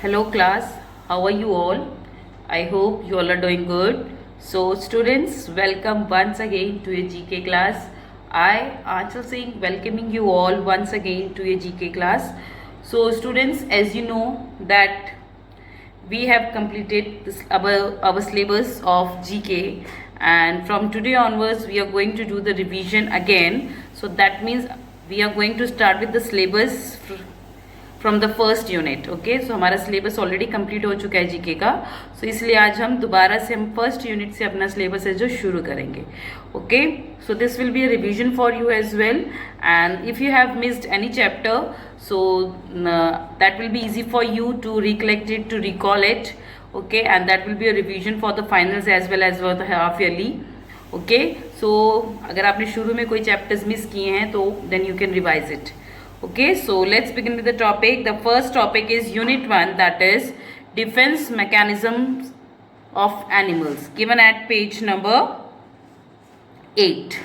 Hello class, how are you all? I hope you all are doing good. So students, welcome once again to a GK class. I Anshul Singh welcoming you all once again to a GK class. So students, as you know that we have completed our syllabus of GK, and from today onwards we are going to do the revision again. So that means we are going to start with the syllabus from the first unit. Okay, so हमारा syllabus already complete हो चुका है GK का. सो इसलिए आज हम दोबारा से हम फर्स्ट यूनिट से अपना सिलेबस है जो शुरू करेंगे. Okay, so this will be a revision for you as well, and if you have missed any chapter so that will be easy for you to recollect it, to recall it. Okay, and that will be a revision for the finals as well as for the half yearly. Okay, so अगर आपने शुरू में कोई chapters miss किए हैं तो then you can revise it. Okay, so let's begin with the topic. The first topic is unit 1, that is defense mechanisms of animals, given at page number 8.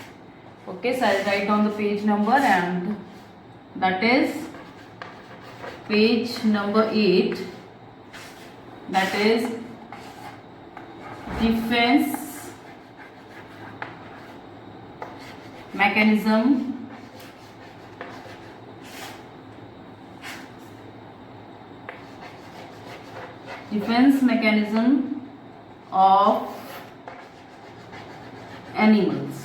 Okay, so I'll write down the page number, and that is page number 8, that is defense mechanism of animals.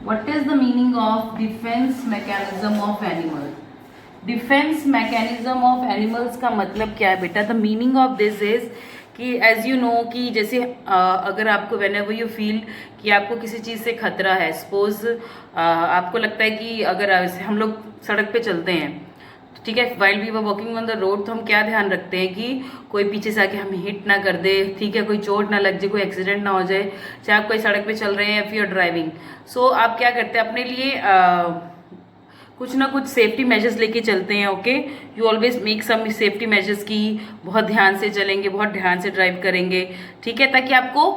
What is the meaning of defense mechanism of animal? Defence mechanism of animals का मतलब क्या है बेटा? The meaning of this is कि as you no कि जैसे अगर आपको वेन एवर यू फील कि आपको किसी चीज़ से खतरा है, सपोज आपको लगता है कि अगर हम लोग सड़क पे चलते हैं, ठीक है, while we were walking on the road, तो हम क्या ध्यान रखते हैं कि कोई पीछे से आके हमें हिट ना कर दे, ठीक है, कोई चोट ना लग जाए, कोई एक्सीडेंट ना हो जाए, चाहे आप कोई सड़क पे चल रहे हैं, इफ यू आर ड्राइविंग. सो आप क्या करते हैं, अपने लिए कुछ ना कुछ सेफ्टी मेजर्स लेके चलते हैं. Okay, you always make some safety measures की बहुत ध्यान से चलेंगे, बहुत ध्यान से ड्राइव करेंगे, ठीक है, ताकि आपको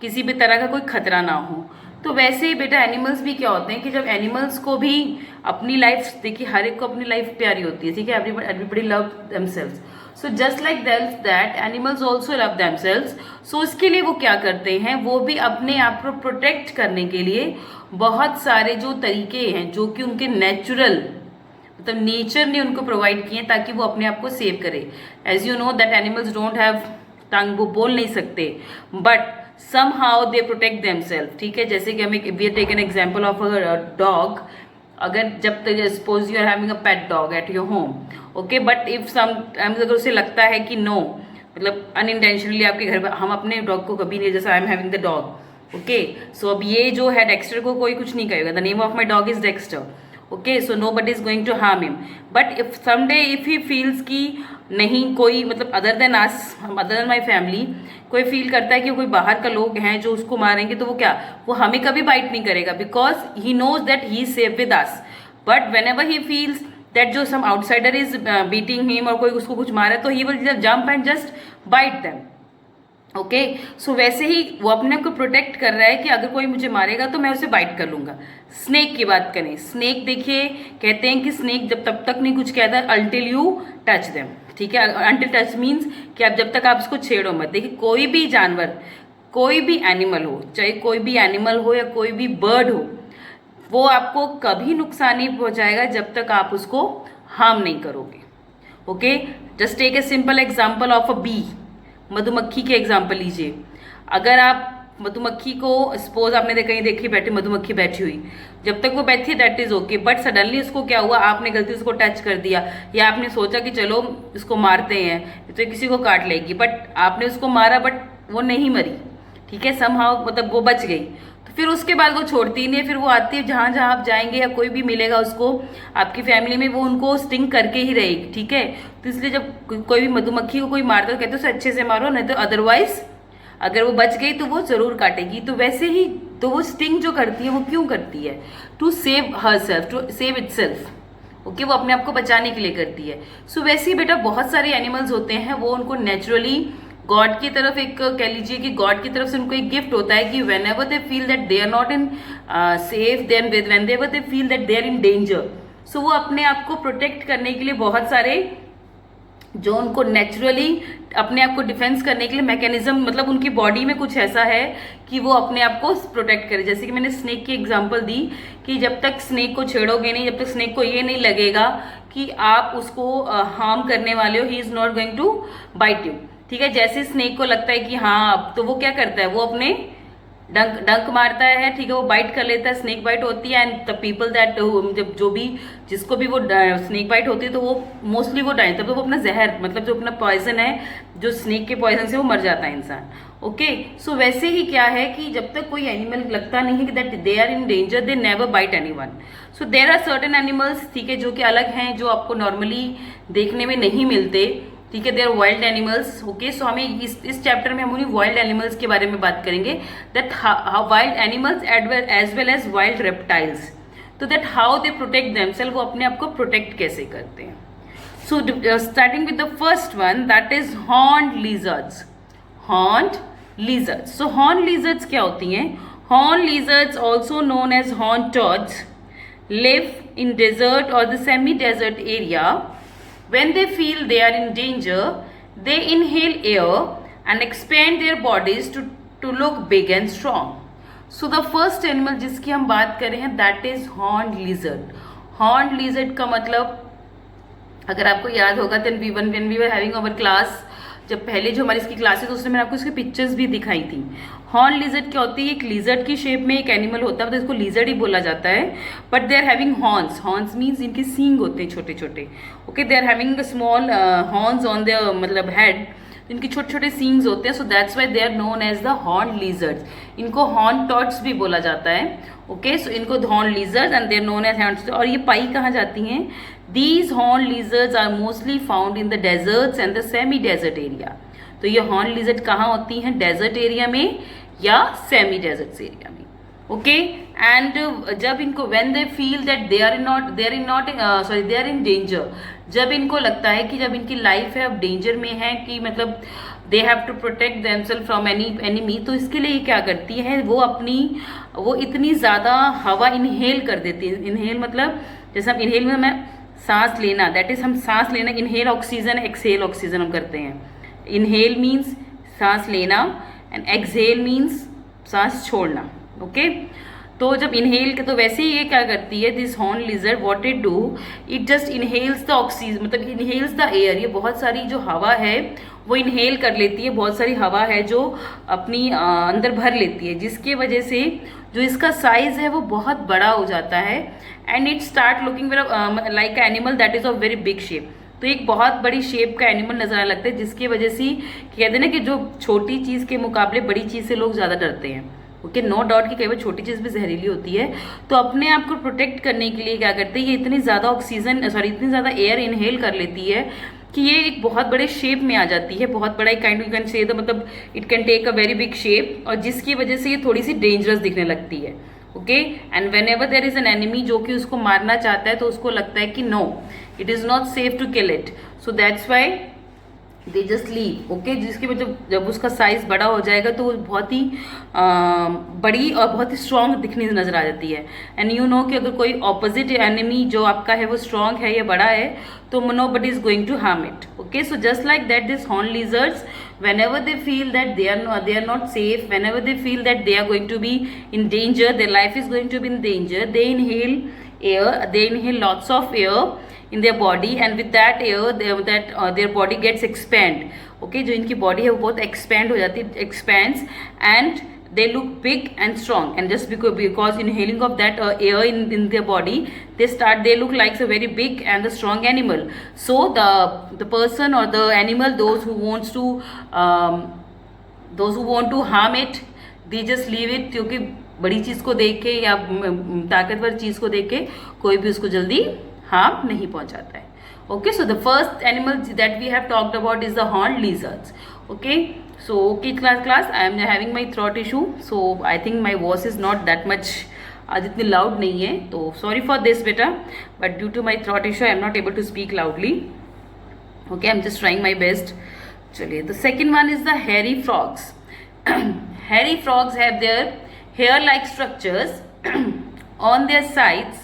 किसी भी तरह का कोई खतरा ना हो. तो वैसे ही बेटा एनिमल्स भी क्या होते हैं कि जब एनिमल्स को भी अपनी लाइफ, देखिए हर एक को अपनी लाइफ प्यारी होती है, ठीक है, everybody love themselves. So just like that animals also love themselves. So इसके लिए वो क्या करते हैं, वो भी अपने आप को प्रोटेक्ट करने के लिए बहुत सारे जो तरीके हैं जो कि उनके नेचुरल मतलब नेचर ने उनको प्रोवाइड किए ताकि वो अपने आप को सेव करे. As you know that animals don't have tongue, वो बोल नहीं सकते, but somehow they protect themselves. ठीक है, जैसे कि हमें we take an example of a dog. अगर जब तक suppose you are having a pet dog at your home, okay, but if sometimes अगर उसे लगता है कि no, मतलब unintentionally आपके घर पर, हम अपने डॉग को कभी नहीं, जैसे I am having the dog, okay, so अब ये जो है डेक्स्टर को कोई कुछ नहीं करेगा. The name of my dog is Dexter. Okay, so nobody is going to harm him, but if someday if he feels कि नहीं कोई मतलब other than us, other than my family, कोई फील करता है कि कोई बाहर का लोग हैं जो उसको मारेंगे, तो वो क्या, वो हमें कभी बाइट नहीं करेगा, because he knows that he is safe with us. But whenever he feels that जो some outsider is beating him और कोई उसको कुछ मारे, तो he will jump and just bite them. Okay, so वैसे ही वो अपने को प्रोटेक्ट कर रहा है कि अगर कोई मुझे मारेगा तो मैं उसे बाइट कर लूंगा. स्नेक की बात करें, स्नेक देखिए कहते हैं कि स्नेक जब तब तक नहीं कुछ कहता अल्टिल यू टच देम, ठीक है. अल्टिल टच मीन्स कि आप जब तक आप उसको छेड़ो मत. देखिए कोई भी जानवर, कोई भी एनिमल हो, चाहे कोई भी एनिमल हो या कोई भी बर्ड हो, वो आपको कभी नुकसान नहीं पहुंचाएगा जब तक आप उसको हार्म नहीं करोगे. Okay, just take a simple example of a bee. मधुमक्खी के एग्जाम्पल लीजिए. अगर आप मधुमक्खी को सपोज आपने कहीं देखी बैठी मधुमक्खी बैठी हुई, जब तक वो बैठी है that is okay, but suddenly उसको क्या हुआ, आपने गलती से उसको टच कर दिया, या आपने सोचा कि चलो इसको मारते हैं तो किसी को काट लेगी, बट आपने उसको मारा बट वो नहीं मरी, ठीक है, समहाउ मतलब वो बच गई. तो फिर उसके बाद वो छोड़ती नहीं है, फिर वो आती है जहाँ जहाँ आप जाएंगे या कोई भी मिलेगा उसको आपकी फैमिली में, वो उनको स्टिंग करके ही रहेगी, ठीक है. तो इसलिए जब कोई भी मधुमक्खी को कोई मारता है तो कहते हैं उसे अच्छे से मारो, नहीं तो अदरवाइज अगर वो बच गई तो वो जरूर काटेगी. तो वैसे ही तो वो स्टिंग जो करती है वो क्यों करती है, to save herself, to save itself. Okay, वो अपने आप को बचाने के लिए करती है. सो वैसे ही बेटा बहुत सारे एनिमल्स होते हैं, वो उनको नेचुरली गॉड की तरफ एक कह लीजिए कि गॉड की तरफ से उनको एक गिफ्ट होता है कि whenever they feel that they are not in safe, then whenever they feel that they are in danger, so वो अपने आप को प्रोटेक्ट करने के लिए बहुत सारे जो उनको नेचुरली अपने आप को डिफेंस करने के लिए मैकेनिज्म, मतलब उनकी बॉडी में कुछ ऐसा है कि वो अपने आप को प्रोटेक्ट करे। जैसे कि मैंने स्नेक की एग्जांपल दी कि जब तक स्नेक को छेड़ोगे नहीं, जब तक स्नेक को ये नहीं लगेगा कि आप उसको हार्म करने वाले हो, he is not going to bite you. ठीक है, जैसे स्नेक को लगता है कि हाँ अब, तो वो क्या करता है, वो अपने डंक मारता है, ठीक है, वो बाइट कर लेता है, स्नेक बाइट होती है। एंड द पीपल दैट, जब जो भी जिसको भी वो स्नेक बाइट होती है तो वो मोस्टली वो डाइट, तब तो वो अपना जहर, मतलब जो अपना पॉइजन है, जो स्नेक के पॉइजन से वो मर जाता है इंसान। ओके, सो वैसे ही क्या है कि जब तक कोई एनिमल लगता नहीं है कि that they are in danger, they never bite anyone. So there are certain animals, ठीक है, जो कि अलग हैं, जो आपको नॉर्मली देखने में नहीं मिलते। ठीक है, they are wild animals. Okay, so हमें इस चैप्टर में हम उन्हीं वाइल्ड एनिमल्स के बारे में बात करेंगे, that wild animals as well as wild reptiles, तो that how they protect themself, वो अपने आप को प्रोटेक्ट कैसे करते हैं। So starting with the first one, that is horned lizards. Horned lizards, so horn lizards क्या होती हैं? Horn lizards also known as horn toads live in desert or the semi-desert area. When they feel they are in danger, they inhale air and expand their bodies to look big and strong. So the first animal जिसकी हम बात कर रहे हैं, that is horned lizard. Horned lizard का मतलब, अगर आपको याद होगा, then when we were having our class, जब पहले जो हमारी इसकी क्लासेस, उसमें मैंने आपको इसकी पिक्चर्स भी दिखाई थी। हॉर्न लिजर्ड क्या होती है? एक लिजर्ड की शेप में एक एनिमल होता है, तो इसको लिजर्ड ही बोला जाता है। But they are having horns. Horns means इनके सींग होते हैं छोटे छोटे। Okay, they are having small horns on their मतलब हेड, इनके छोटे छोटे सींग्स होते हैं। So that's why they are known as the horn lizards. इनको हॉर्न टॉड्स भी बोला जाता है। ओके, सो इनको horn lizards and they are known as horn. और ये पाई कहाँ जाती हैं? These horned lizards are mostly found in the deserts and the semi-desert area. तो ये हॉर्न लिजर्ड कहाँ होती हैं? डेजर्ट एरिया में या सेमी डेजर्ट एरिया में। ओके, एंड जब इनको when they feel that they are in danger, जब इनको लगता है कि जब इनकी लाइफ है अब डेंजर में है, कि मतलब they have to protect themselves from enemy, तो इसके लिए क्या करती है वो इतनी ज़्यादा हवा इनहेल कर देती है। इनहेल मतलब जैसे हम इनहेल में सांस लेना, दैट इज हम सांस लेना, इनहेल ऑक्सीजन, एक्सहेल ऑक्सीजन हम करते हैं। इनहेल मीन्स सांस लेना एंड एक्सहेल मीन्स सांस छोड़ना। ओके, तो जब इनहेल के, तो वैसे ही ये क्या करती है, this horn lizard, what it do, it just inhales the oxygen, मतलब इनहेल्स द एयर। ये बहुत सारी जो हवा है वो इनहेल कर लेती है, बहुत सारी हवा है जो अपनी अंदर भर लेती है, जिसकी वजह से जो इसका साइज है वो बहुत बड़ा हो जाता है। And it start looking like animal that is of very big shape. तो एक बहुत बड़ी शेप का एनिमल नजर आने लगता है, जिसकी वजह से कहते हैं ना कि जो छोटी चीज के मुकाबले बड़ी चीज से लोग ज्यादा डरते हैं। ओके, नो डाउट कि कई बार छोटी चीज भी जहरीली होती है। तो अपने आप को प्रोटेक्ट करने के लिए क्या करते हैं, ये इतनी ज्यादा इतनी ज्यादा एयर इनहेल कर लेती है कि ये एक बहुत बड़े शेप में आ जाती है, बहुत बड़ा kind you can say the, मतलब it can take a very big shape, और जिसकी वजह से ये थोड़ी सी डेंजरस दिखने लगती है। Okay, and when ever there is an enemy जो कि उसको मारना चाहता है, तो उसको लगता है कि no, it is not safe to kill it, so that's why they just leave. Okay, जिसकी वजह जब उसका साइज बड़ा हो जाएगा तो वो बहुत ही बड़ी और बहुत ही स्ट्रॉन्ग दिखने नजर आ जाती है। एंड यू नो कि अगर कोई ऑपोजिट एनिमी जो आपका है वो स्ट्रॉन्ग है या बड़ा है, तो nobody is going to harm it. Okay, so just like that this horn lizards, whenever they feel that they are not safe, whenever they feel that they are going to be in danger, their life is going to be in danger, they inhale air, they inhale lots of air in their body, and with that air their body gets expand. Okay, जो इनकी body है वो बहुत expand हो जाती है, expands, and they look big and strong, and just because inhaling of that air in their body, they look like a very big and a strong animal. So the person or the animal, those who want to harm it, they just leave it, क्योंकि बड़ी चीज को देख के या ताकतवर चीज को देख के कोई भी उसको जल्दी हार्म नहीं पहुंचाता है। Okay, so the first animal that we have talked about is the horned lizards. Okay, so okay class, I am having my throat issue, so I think my voice is not that much आज इतनी loud नहीं है, तो sorry for this beta, but due to my throat issue I am not able to speak loudly. Okay, I am just trying my best. चलिए, the second one is the hairy frogs. Hairy frogs have their hair-like structures on their sides.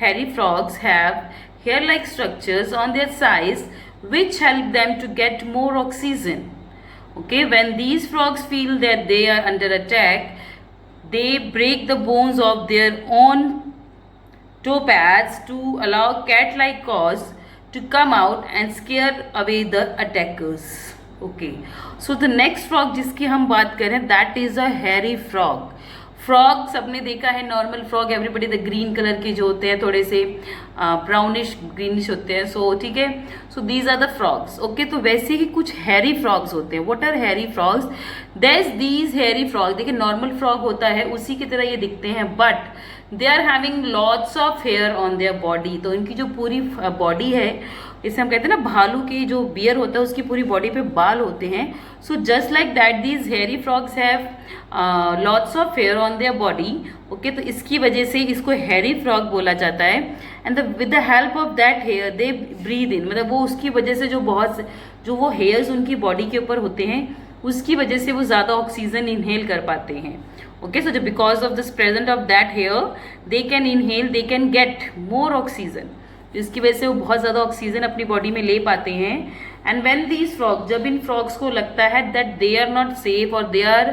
Hairy frogs have hair-like structures on their sides, which help them to get more oxygen. Okay, when these frogs feel that they are under attack, they break the bones of their own toe pads to allow cat-like claws to come out and scare away the attackers. Okay, so the next frog जिसकी हम बात करें, that is a hairy frog. Frogs आपने देखा है, normal frog everybody the green colour के जो होते हैं, थोड़े से ब्राउनिश ग्रीनिश होते हैं. सो ठीक है, so these are the frogs. Okay, तो वैसे ही कुछ हैरी फ्रॉग्स होते हैं. What are hairy frogs? There these hairy frog. देखिए नॉर्मल फ्रॉग होता है उसी की तरह ये दिखते हैं, but they are having lots of hair on their body. तो इनकी जो पूरी बॉडी है, इसे हम कहते हैं ना भालू की जो बियर होता है उसकी पूरी बॉडी पे बाल होते हैं. So just like that these hairy frogs have lots of hair on their body. Okay, तो इसकी वजह से इसको हेयरी फ्रॉग बोला जाता है. And with the help of that hair they breathe in. मतलब वो उसकी वजह से जो वो हेयर्स उनकी बॉडी के ऊपर होते हैं उसकी वजह से वो ज़्यादा ऑक्सीजन इनहेल कर पाते हैं. Okay, so because of this present of that hair they can inhale, they can get more oxygen. जिसकी वजह से वो बहुत ज़्यादा ऑक्सीजन अपनी बॉडी में ले पाते हैं. एंड व्हेन दीज फ्रॉग्स, जब इन फ्रॉग्स को लगता है that they are not safe और they are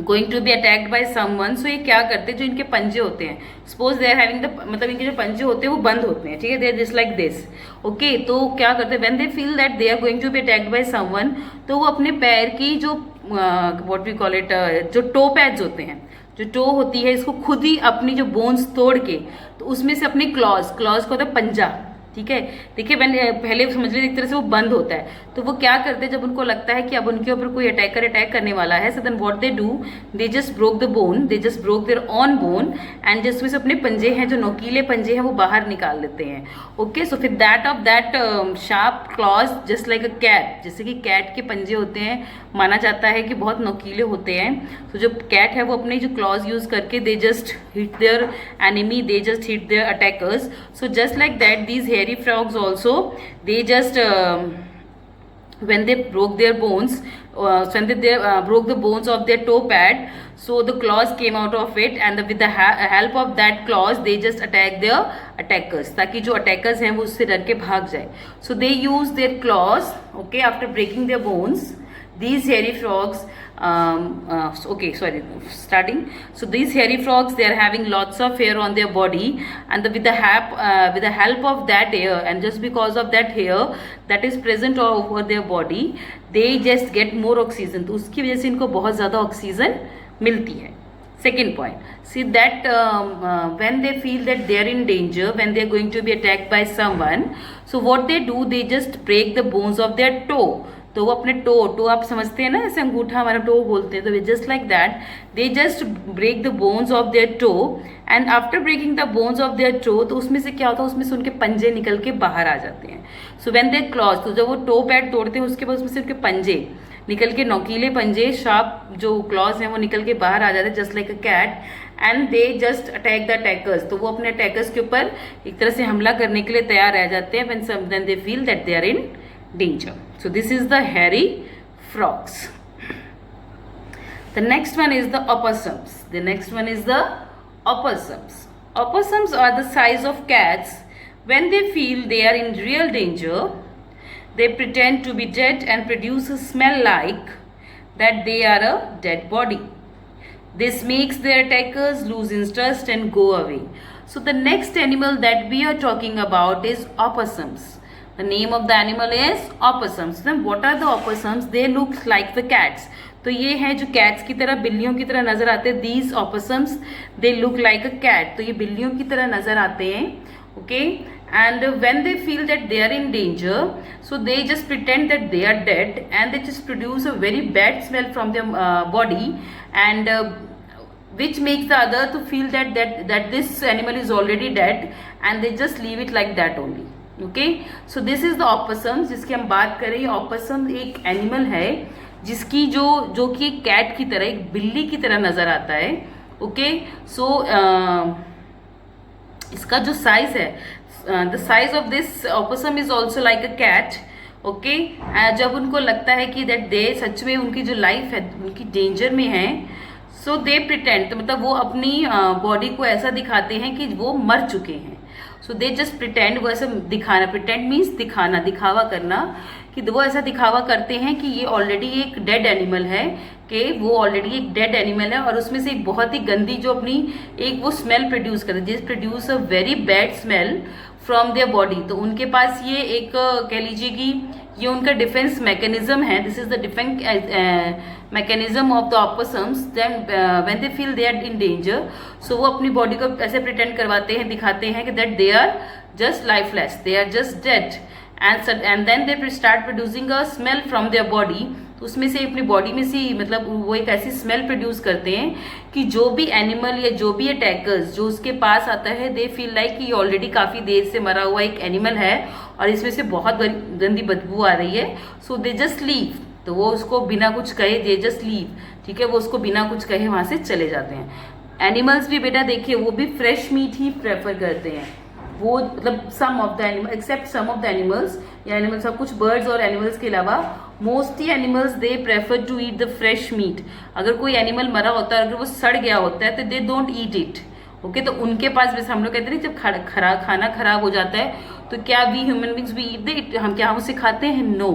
going to be attacked by someone, so ये क्या करते हैं, जो इनके पंजे होते हैं, suppose they are having the, मतलब इनके जो पंजे होते हैं वो बंद होते हैं. ठीक है, they are just like this. Okay, तो क्या करते हैं, when they feel that they are going to be attacked by someone, तो वो अपने पैर की जो व्हाट वी कॉल इट, जो टो पैड्स होते हैं, जो टो होती है, इसको खुद ही अपनी जो बोन्स तोड़ के, तो उसमें से अपने क्लॉज को होता है पंजा. ठीक है, देखिए पहले समझ लीजिए एक तरह से वो बंद होता है. तो वो क्या करते हैं, जब उनको लगता है कि अब उनके ऊपर कोई अटैक करने वाला है, so then what they do, they just broke the bone, they just broke their on bone and जिसमें से अपने पंजे हैं, जो नोकीले पंजे हैं, वो बाहर निकाल लेते हैं. ओके, सो फिर that of that sharp claws just like a cat, जैसे कि कैट के पंजे होते हैं, माना जाता है कि बहुत नोकीले होते हैं. तो जो कैट है वो अपने जो क्लॉज यूज करके they just hit their enemy, they just hit their attackers. So just like that these hairy frogs also, they just when they broke their bones, when they broke the bones of their toe pad, so the claws came out of it and with the help of that claws they just attack their attackers, ताकि जो attackers हैं वो उससे डर के भाग जाए. So they use their claws. Okay, after breaking their bones, these hairy frogs so these hairy frogs, they are having lots of hair on their body, and with the help of that hair, and just because of that hair that is present all over their body, they just get more oxygen. तो उसकी वजह से इनको बहुत ज़्यादा oxygen मिलती है. Second point, see that when they feel that they are in danger, when they are going to be attacked by someone, so what they do, they just break the bones of their toe. तो वो अपने to आप समझते हैं ना, ऐसे अंगूठा हमारा टो बोलते हैं, तो just like that they just break the bones of their toe. And after breaking the bones of their toe, तो उसमें से क्या होता है, उसमें से उनके पंजे निकल के बाहर आ जाते हैं. सो व्हेन दे क्लॉज, तो जब वो टो पैड तोड़ते हैं उसके बाद उसमें से उनके पंजे निकल के, नोकीले पंजे, शार्प जो क्लॉज हैं वो निकल के बाहर आ जाते हैं, just like a cat. And they just attack the attackers. तो वो अपने अटैकर्स के ऊपर एक तरह से हमला करने के लिए तैयार रह जाते हैं when they feel that they are in danger. So this is the hairy frogs. The next one is the opossums. Opossums are the size of cats. When they feel they are in real danger, they pretend to be dead and produce a smell like that they are a dead body. This makes their attackers lose interest and go away. So the next animal that we are talking about is opossums. The name of the animal is opossums. Then what are the opossums? They look like the cats. तो ये है जो cats की तरह, बिल्लियों की तरह नजर आते हैं. These opossums, they look like a cat. तो ये बिल्लियों की तरह नजर आते हैं. Okay, and when they feel that they are in danger, so they just pretend that they are dead and they just produce a very bad smell from their body, and which makes the other to feel that this animal is already dead, and they just leave it like that only. Okay, so this is the opossum जिसकी हम बात करें. ऑपसम एक animal है जिसकी जो कि एक कैट की तरह, एक बिल्ली की तरह नजर आता है. ओके, सो इसका जो साइज है, the size of this opossum is also like a cat. Okay, जब उनको लगता है कि दैट दे सच में उनकी जो लाइफ है उनकी डेंजर में है, सो दे प्रिटेंड, तो मतलब वो अपनी बॉडी को ऐसा दिखाते हैं कि वो मर चुके हैं. सो दे जस्ट प्रिटेंड, वो ऐसा दिखाना, प्रिटेंड मीन्स दिखाना, दिखावा करना, कि वो ऐसा दिखावा करते हैं कि ये ऑलरेडी एक डेड एनिमल है, कि वो ऑलरेडी एक डेड एनिमल है और उसमें से एक बहुत ही गंदी जो अपनी एक वो स्मेल प्रोड्यूस करते हैं, जिस produce a very bad smell from their body. तो उनके पास ये एक कह लीजिए कि ये उनका डिफेंस मैकेनिज्म है, this is the defence mechanism of the opossums, then when they feel they are in danger, so वो अपनी बॉडी को ऐसे प्रिटेंड करवाते हैं, दिखाते हैं कि that they are just lifeless, they are just dead, and then they start producing a smell from their body. तो उसमें से अपनी बॉडी में से मतलब वो एक ऐसी स्मेल प्रोड्यूस करते हैं कि जो भी एनिमल या जो भी अटैकर्स जो उसके पास आता है, दे फील लाइक कि ये ऑलरेडी काफ़ी देर से मरा हुआ एक एनिमल है और इसमें से बहुत गंदी बदबू आ रही है, सो दे जस्ट लीव। तो वो उसको बिना कुछ कहे, दे जस्ट लीव, ठीक है, वो उसको बिना कुछ कहे वहाँ से चले जाते हैं। एनिमल्स भी बेटा देखिए वो भी फ्रेश मीट ही प्रेफर करते हैं, वो मतलब some of the animal, except some of the animals, या एनिमल्स सब कुछ बर्ड्स और एनिमल्स के अलावा mostly animals they prefer to eat the fresh meat. अगर कोई एनिमल मरा होता है, अगर वो सड़ गया होता है तो they don't eat it, okay. तो उनके पास जैसे हम लोग कहते हैं जब खाना खराब हो जाता है तो क्या वी ह्यूमन बींग्स भी ईट इट, हम क्या हम उसे खाते हैं? नो।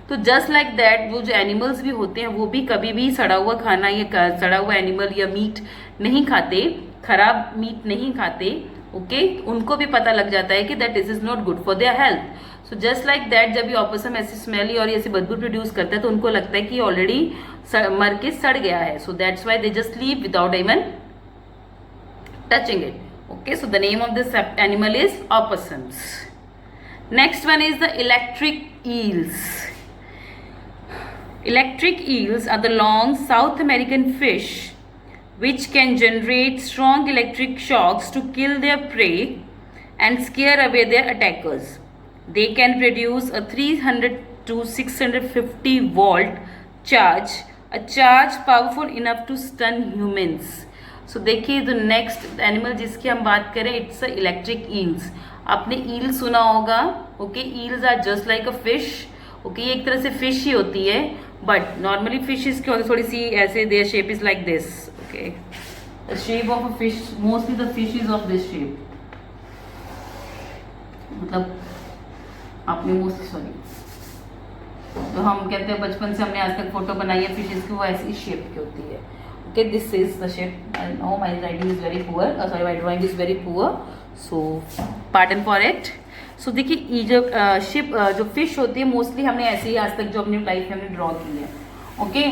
तो जस्ट लाइक दैट वो जो एनिमल्स भी होते हैं वो भी कभी भी सड़ा हुआ खाना या सड़ा हुआ एनिमल या मीट नहीं खाते, खराब मीट नहीं खाते, ओके। उनको भी पता लग जाता है कि that this is not good for their health. So just like that जब ये ऑपोसम ऐसी स्मेली और ऐसी बदबू प्रोड्यूस करता है तो उनको लगता है कि ऑलरेडी मर के सड़ गया है, सो that's why they just leave without even touching it, okay. So the name of this animal is opossums. Next one is the electric eels. Electric eels are the long South American fish which can generate strong electric shocks to kill their prey and scare away their attackers. They can produce a 300 to 650 volt charge, a charge powerful enough to stun humans. सो देखिए जो next animal जिसकी हम बात करें, it's electric eels. आपने eel सुना होगा, okay. Eels are just like a fish, okay. ये एक तरह से फिश ही होती है, बट नॉर्मली फिशेस की थोड़ी सी ऐसे their shape is like this, okay. The shape of a fish, mostly the fish is of this shape, मतलब आपने मोस्टली सॉरी, तो हम कहते हैं बचपन से हमने आज तक फोटो बनाई है फिशेस की, वो ऐसी शेप की होती है, okay. This is the shape. I know my writing is very poor, sorry, my drawing is very poor, so pardon for it. So देखिए ये जो शिप जो फिश होती है मोस्टली हमने ऐसे ही आज तक जो अपनी लाइफ में हमने ड्रॉ की है, okay.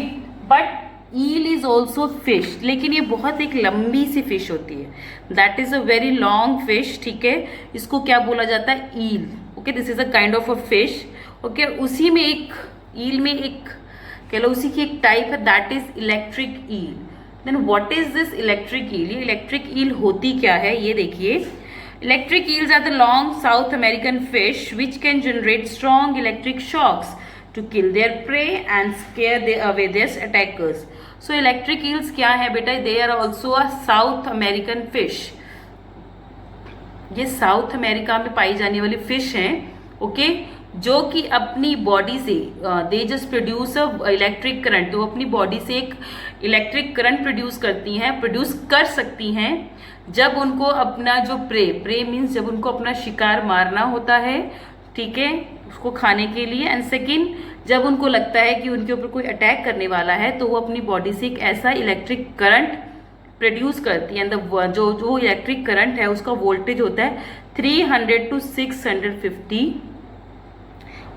But eel is also fish, लेकिन ये बहुत एक लंबी सी फिश होती है, that is a very long fish, ठीक है। इसको क्या बोला जाता है? Eel, okay. This is a kind of a fish, okay. उसी में एक ईल में एक कह लो उसी की एक टाइप है, that is electric eel. Then what is this electric eel? ये इलेक्ट्रिक ईल होती क्या है ये देखिए। Electric eels are the long South American fish which can generate strong electric shocks to kill their prey and scare away their attackers. So electric eels क्या है बेटा? They are also a South American fish, ये South America में पाई जाने वाली fish हैं, okay. जो कि अपनी बॉडी से दे just produce a electric current, तो अपनी बॉडी से एक इलेक्ट्रिक करंट प्रोड्यूस करती हैं, प्रोड्यूस कर सकती हैं जब उनको अपना जो प्रे मीन्स जब उनको अपना शिकार मारना होता है, ठीक है, उसको खाने के लिए। एंड सेकेंड, जब उनको लगता है कि उनके ऊपर कोई अटैक करने वाला है तो वो अपनी बॉडी से एक ऐसा इलेक्ट्रिक करंट प्रोड्यूस करती है। जो इलेक्ट्रिक करंट है उसका वोल्टेज होता है 300 to 650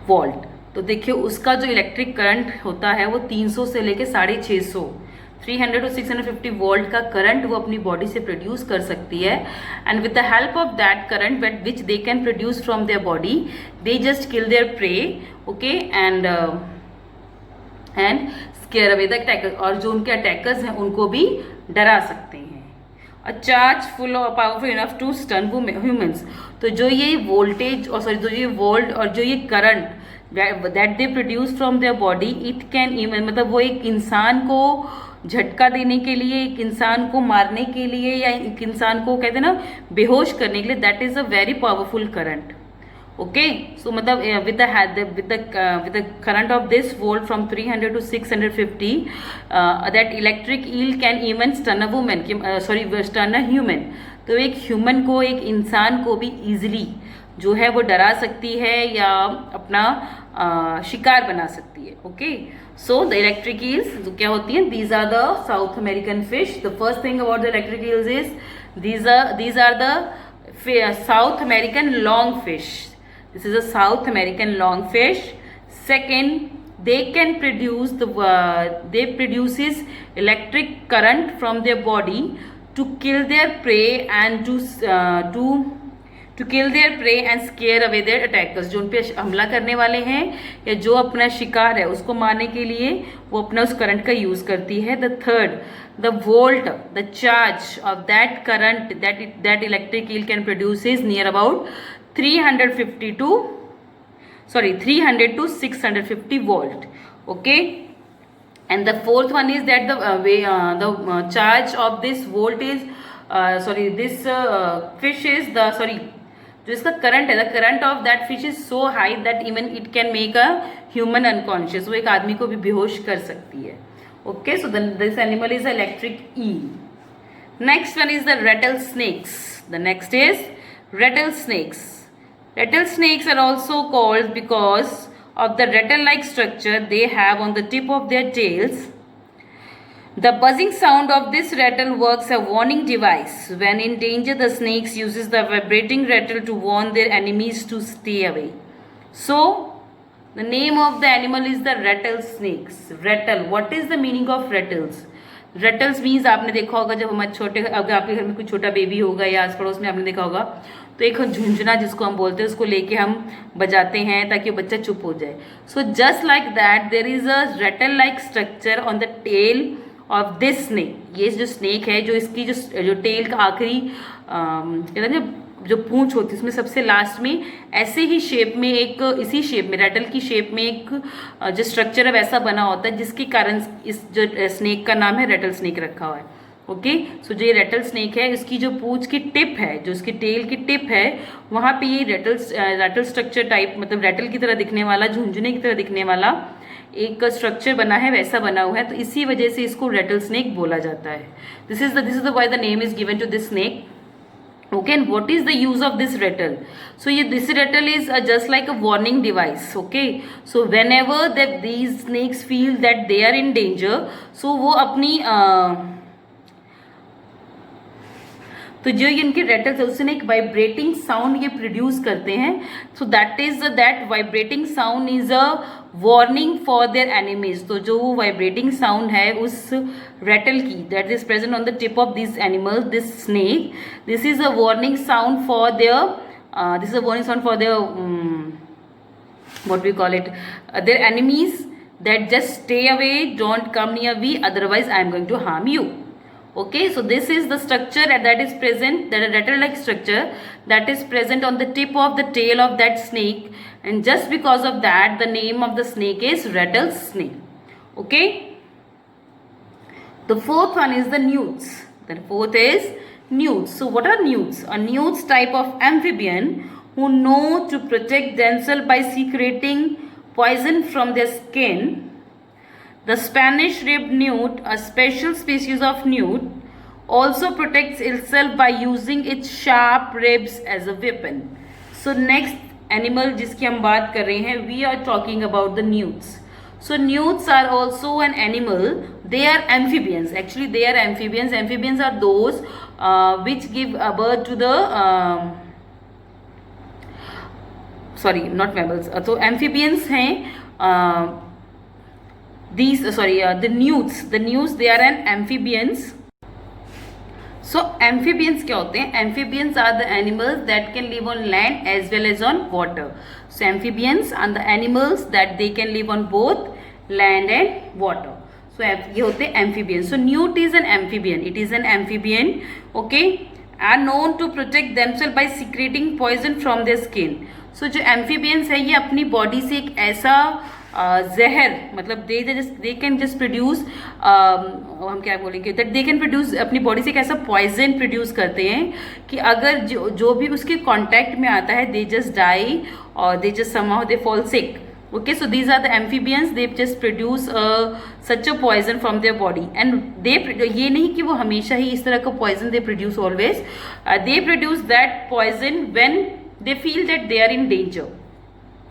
वोल्ट। तो देखिए उसका जो इलेक्ट्रिक करंट होता है वो 300 से लेके 650, 300 to 650 वोल्ट का करंट वो अपनी बॉडी से प्रोड्यूस कर सकती है। And with the help of that current which they can produce from their body, they just kill their pray, okay, and scare away the attacker, और जो उनके अटैकर्स हैं उनको भी डरा सकते हैं। अ चार्ज फुल और powerful enough to stun humans. तो जो ये वोल्टेज और सॉरी जो ये वोल्ट और जो ये current that they produce from their body, it can even मतलब वो एक इंसान को झटका देने के लिए, एक इंसान को मारने के लिए, या एक इंसान को कहते हैं ना बेहोश करने के लिए, that is a very powerful current, okay. So मतलब with the current of this volt from 300 to 650, that electric eel can even stun a woman, stun a human। तो एक ह्यूमन को, एक इंसान को भी ईजिली जो है वो डरा सकती है या अपना शिकार बना सकती है। Okay, so the electric eels जो क्या होती हैं, these are the South American fish. The first thing about the electric eels is these are the South American longfish. This is a South American longfish. Second, they can produce they produces electric current from their body to kill their prey and to kill their prey and scare away their attackers. जो उन पे हमला करने वाले हैं या जो अपना शिकार है उसको मारने के लिए वो अपना उस करंट का यूज करती है। The third, the volt, the charge of that current that electric eel can produce is near about 300 to 650 volt. Okay, and the fourth one is that the charge of this volt is this fish is जो इसका current है, the current of that fish is so high that even it can make a human unconscious, वो एक आदमी को भी बेहोश कर सकती है। Okay, so then this animal is electric eel. Next one is the rattlesnakes. The next is rattlesnakes. Rattlesnakes are also called because of the rattle-like structure they have on the tip of their tails. The buzzing sound of this rattle works a warning device. When in danger, the snakes uses the vibrating rattle to warn their enemies to stay away. So, the name of the animal is the rattlesnakes. Rattle. What is the meaning of rattles? Rattles means आपने देखा होगा जब हमारे छोटे, अगर आपके घर में कोई छोटा बेबी होगा या आस पड़ोस में आपने देखा होगा तो एक झुंझुना जिसको हम बोलते हैं उसको लेके हम बजाते हैं ताकि वो बच्चा चुप हो जाए। So just like that there is a rattle like structure on the tail of this snake. ये जो स्नेक है, जो इसकी जो टेल का आखिरी कहते हैं जो पूंछ होती है उसमें सबसे लास्ट में ऐसे ही शेप में एक, इसी शेप में रैटल की शेप में एक जो स्ट्रक्चर है वैसा बना होता है जिसके कारण इस जो स्नेक का नाम है रैटल स्नेक रखा हुआ है। ओके, सो जो ये रैटल स्नेक है इसकी जो पूंछ की टिप है, जो इसकी टेल की टिप है, वहाँ पे ये रैटल स्ट्रक्चर टाइप मतलब रैटल की तरह दिखने वाला, झुंझुने की तरह दिखने वाला एक स्ट्रक्चर बना है, वैसा बना हुआ है, तो इसी वजह से इसको रैटल स्नेक बोला जाता है। This is the why the name is given to this snake. Okay, and what is the use of this rattle? So this rattle is just like a warning device. Okay, so whenever that these snakes feel that they are in danger, so वो अपनी तो जो इनके rattles है उससे एक vibrating sound ये produce करते हैं। So that vibrating sound is a warning for their enemies. तो जो वो वाइब्रेटिंग साउंड है उस रेटल की that is present on the tip of this animal, this snake, this is a warning sound for their what we call it, their enemies, that just stay away, don't come near me, otherwise I am going to harm you. Okay, so this is the structure that is present, that a rattle like structure that is present on the tip of the tail of that snake, and just because of that the name of the snake is rattlesnake. Okay, the fourth one is the newts. The fourth is newts. So what are newts? A newts type of amphibian who know to protect themselves by secreting poison from their skin. The Spanish ribbed newt, a special species of newt, also protects itself by using its sharp ribs as a weapon. So next animal जिसकी हम बात कर रहे हैं, we are talking about the newts. So newts are also an animal. They are amphibians. Actually, they are amphibians. Amphibians are those which give birth to the not mammals. So amphibians हैं. The newts, they are an amphibians. So amphibians क्या होते हैं? Amphibians are the animals that can live on land as well as on water. So amphibians are the animals that they can live on both land and water. So ये होते हैं amphibians. So newt is an amphibian. It is an amphibian. Okay, are known to protect themselves by secreting poison from their skin. So जो amphibians है ये अपनी body से एक ऐसा जहर, मतलब दे कैन जस्ट प्रोड्यूस, हम क्या बोलेंगे, दैट दे कैन प्रोड्यूस, अपनी बॉडी से एक ऐसा पॉइजन प्रोड्यूस करते हैं कि अगर जो भी उसके कांटेक्ट में आता है दे जस्ट डाई और they just somehow they fall sick. Okay, so these are the amphibians. They just produce such a poison from their body, and they ये नहीं कि वो हमेशा ही इस तरह का poison they produce always. They produce that poison when they feel that they are in danger.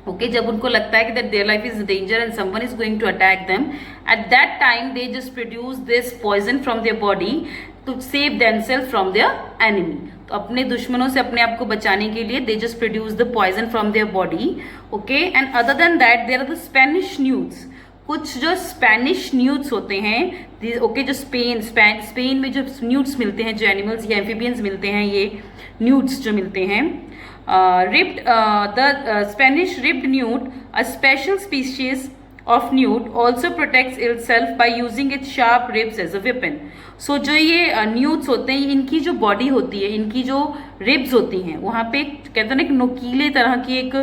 Okay, जब उनको लगता है कि that their life is in danger and someone is going to attack them, at that time they just produce this poison from their body to save themselves from their enemy. तो अपने दुश्मनों से अपने आप को बचाने के लिए they just produce the poison from their body. Okay, and other than that there are the Spanish newts. कुछ जो स्पेनिश न्यूट्स होते हैं, ओके, जो स्पेन में जो न्यूट्स मिलते हैं, जो एनिमल्स या एम्फीबियंस मिलते हैं, ये न्यूट्स जो मिलते हैं, the Spanish ribbed newt, a special species of newt also protects itself by using its sharp ribs as a weapon. So जो ये न्यूट्स होते हैं, इनकी जो बॉडी होती है, इनकी जो रिब्स होती हैं, वहाँ पे कहते हैं ना एक नुकीले तरह की एक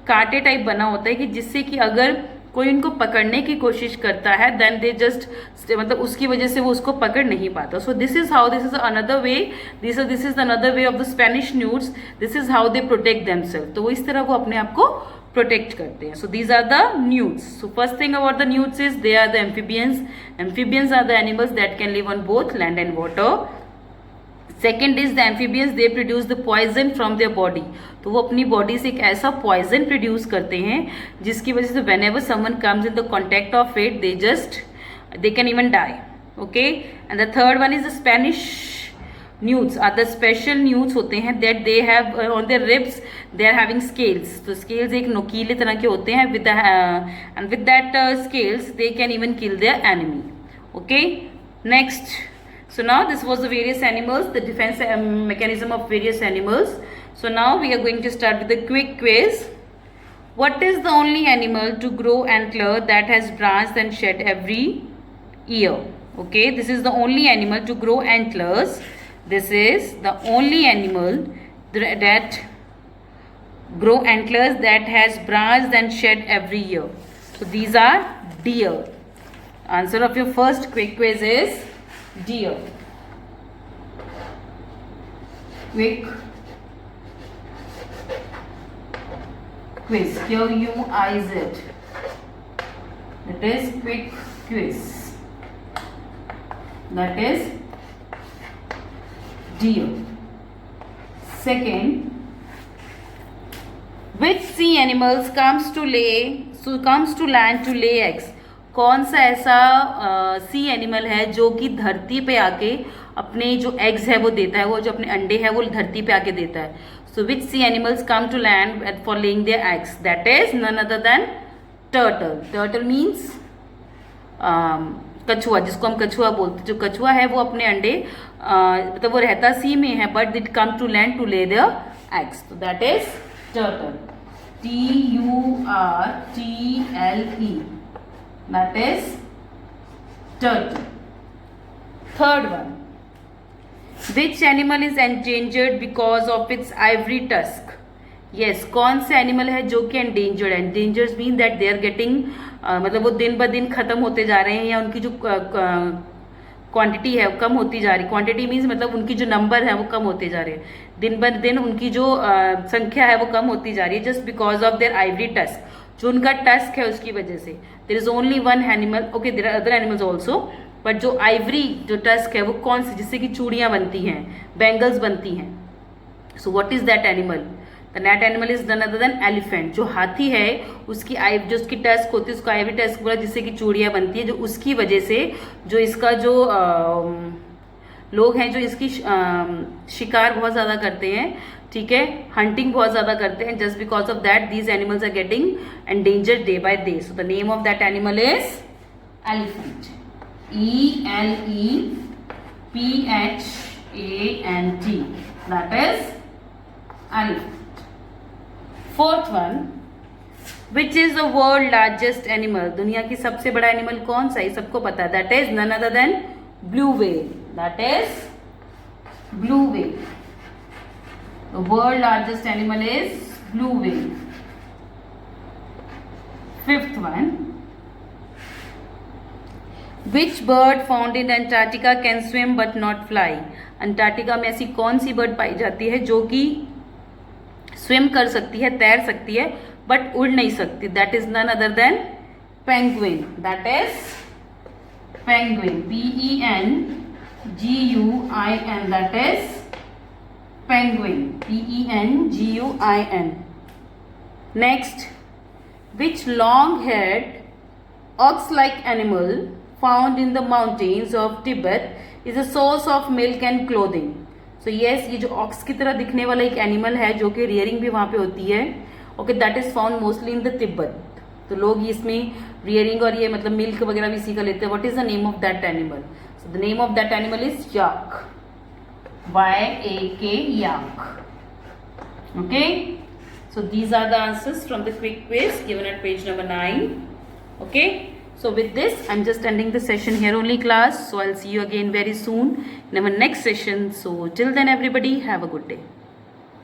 कांटे टाइप बना होता है कि जिससे कि अगर कोई इनको पकड़ने की कोशिश करता है देन दे जस्ट मतलब उसकी वजह से वो उसको पकड़ नहीं पाता. So this is how, this is another way, this is another way of the Spanish newts. This is how they protect themselves. तो वो इस तरह वो अपने आप को प्रोटेक्ट करते हैं. So these are the newts. So first thing about the newts is they are the amphibians. Amphibians are the animals that can live on both land and water. Second is the amphibians, they produce the poison from their body. तो वो अपनी body से एक ऐसा poison produce करते हैं जिसकी वजह से whenever someone comes in the contact of it they can even die. Okay, and the third one is the Spanish newts are the special newts होते हैं that they have on their ribs they are having scales. तो scales एक नुकीले तरह के होते हैं and with that scales they can even kill their enemy. Okay, next. So now this was the various animals, the defense mechanism of various animals. So now we are going to start with the quick quiz. What is the only animal to grow antler that has branched and shed every year? Okay, this is the only animal to grow antlers. This is the only animal that grow antlers that has branched and shed every year. So these are deer. Answer of your first quick quiz is deer. Quick quiz. Q-U-I-Z. That is quick quiz. That is deer. Second, which sea animals comes to land to lay eggs? कौन सा ऐसा सी animal है जो कि धरती पे आके अपने जो एग्स है वो देता है, वो जो अपने अंडे है वो धरती पे आके देता है. So which sea animals come to land for laying their eggs? That is none other than turtle. Turtle means कछुआ, जिसको हम कछुआ बोलते हैं. जो कछुआ है वो अपने अंडे मतलब वो रहता सी में है but it come to land to lay their eggs. तो that is turtle. Turtle. That is turtle. Third one. Which animal is endangered because of its ivory tusk? Yes, कौन से एनिमल है जो कि endangered है? Endangered mean that they are getting मतलब वो दिन ब दिन खत्म होते जा रहे हैं या उनकी जो क्वांटिटी है वो कम होती जा रही. क्वांटिटी मीन्स मतलब उनकी जो नंबर है वो कम होते जा रहे हैं. दिन ब दिन उनकी जो संख्या है वो कम होती जा रही है just because of their ivory tusk. जो उनका टस्क है उसकी वजह से. There is only one animal. Okay, there are other animals also but जो आइवरी जो टस्क है वो कौन सी, जिससे कि चूड़ियाँ बनती हैं, बैंगल्स बनती हैं. So what is that animal? The that animal is none other than elephant. जो हाथी है उसकी जो उसकी टस्क होती है उसको आइवरी टस्क बोला जिससे कि चूड़ियाँ बनती है. जो उसकी वजह से जो इसका जो लोग हैं जो इसकी शिकार बहुत ज़्यादा करते हैं, ठीक है, हंटिंग बहुत ज़्यादा करते हैं. Just because of that these animals are getting endangered day by day. So the name of that animal is elephant. ELEPHANT. That is elephant. Fourth one, which is the world largest animal? दुनिया की सबसे बड़ा animal कौन सा है? सबको पता है. That is none other than blue whale. That is blue whale. The world largest animal is blue whale. Fifth one, which bird found in Antarctica can swim but not fly? Antarctica में ऐसी कौन सी bird पाई जाती है जो कि swim कर सकती है, तैर सकती है बट उड़ नहीं सकती. That is none other than penguin. That is penguin. PENGUIN. That is penguin. PENGUIN. Next, which long-haired ox-like animal found in the mountains of Tibet is a source of milk and clothing. So yes, ये जो ox की तरह दिखने वाला एक animal है जो कि rearing भी वहाँ पे होती है. Okay, that is found mostly in the Tibet. तो लोग इसमें rearing और ये मतलब milk वगैरह भी इसी का लेते हैं. What is the name of that animal? So the name of that animal is yak. YAK, yak. Okay. So these are the answers from the quick quiz given at page number 9. Okay. So with this, I'm just ending the session here only, class. So I'll see you again very soon in our next session. So till then, everybody, have a good day.